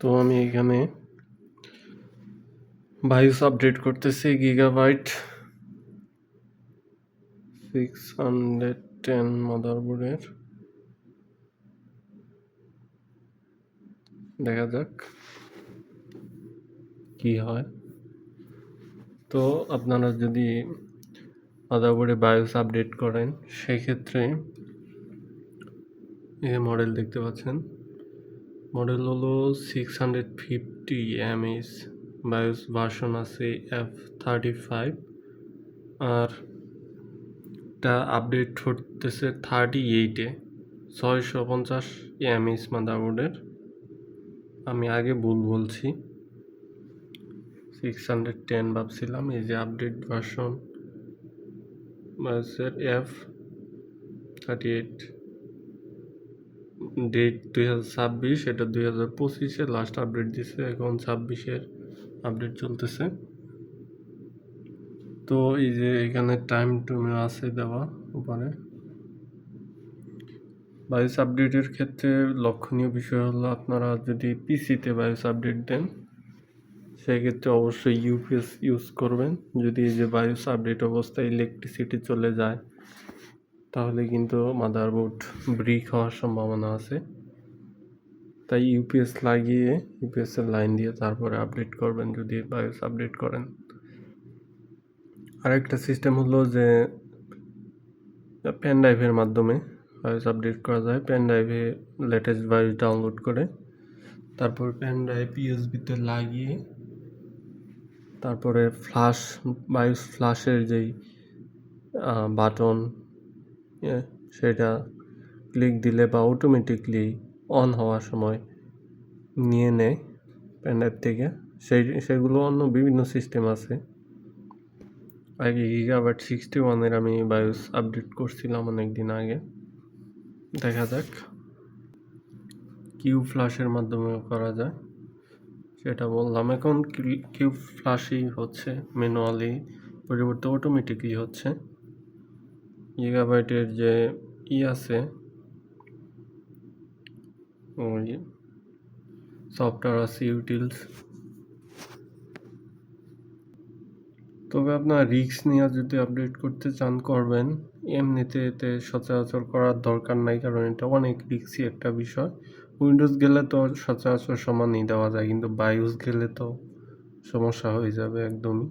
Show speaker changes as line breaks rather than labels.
তো আমি এখানে বায়োস আপডেট করতেছি গিগাবাইট 610 মাদারবোর্ডের। দেখা যাক কি হয়। তো আপনারা যদি মাদারবোর্ডে বায়োস আপডেট করেন সেক্ষেত্রে এই মডেল দেখতে পাচ্ছেন, মডেল হলো 650mAh, বায়োস ভার্সন আছে F35, আর এটা আপডেট হতেছে 38-এ 650mAh মাদারবোর্ডের। আমি আগে ভুল বলছি, 610 ভাবছিলাম। এই যে আপডেট ভার্সন বায়োসের F38, ডেট 2026, এটা 2025-এ লাস্ট আপডেট দিছে, এখন 26-এর আপডেট চলতেছে। তো এই যে এখানে টাইম টুমে আছে দেওয়া উপরে। বায়োস আপডেটের ক্ষেত্রে লক্ষণীয় বিষয় হলো, আপনারা যদি পিসিতে বায়োস আপডেট দেন সেক্ষেত্রে অবশ্যই ইউপিএস ইউজ করবেন। যদি এই যে বায়োস আপডেট অবস্থায় ইলেকট্রিসিটি চলে যায় তাহলে কিন্তু মাদারবোর্ড ব্রিক হওয়ার সম্ভাবনা আছে। তাই ইউপিএস লাগিয়ে ইউপিএসের লাইন দিয়ে তারপরে আপডেট করবেন যদি বায়োস আপডেট করেন। আরেকটা সিস্টেম হলো যে পেন ড্রাইভের মাধ্যমে বায়োস আপডেট করা যায়। পেন ড্রাইভে লেটেস্ট বায়োস ডাউনলোড করে তারপর পেন ড্রাইভ ইউএসবিতে লাগিয়ে তারপরে বায়োস ফ্ল্যাশের যেই বাটন সেটা ক্লিক দিলে বা অটোমেটিকলি অন হওয়ার সময় নিয়ে নেয় পেন ড্রাইভ থেকে। সেগুলো অন্য বিভিন্ন সিস্টেম আছে। আগে গিগাবাইট 61-এর আমি বায়োস আপডেট করছিলাম অনেক দিন আগে। দেখা যাক কিউ ফ্ল্যাশের মাধ্যমেও করা যায়, সেটা বললাম। এখন কিউ ফ্ল্যাশই হচ্ছে, ম্যানুয়ালি পরিবর্তে অটোমেটিকলি হচ্ছে। গিগাবাইটের যে আছে ওই সফটওয়্যার আছে ইউটিলস, তবে আপনার রিস্ক নিয়ে যদি আপডেট করতে চান করবেন। এমনিতে এতে সচরাচর করার দরকার নাই, কারণ এটা অনেক রিস্কি একটা বিষয়। উইন্ডোজ গেলে তো সচরাচর সমানই দেওয়া যায়, কিন্তু বায়োস গেলে তো সমস্যা হয়ে যাবে একদমই।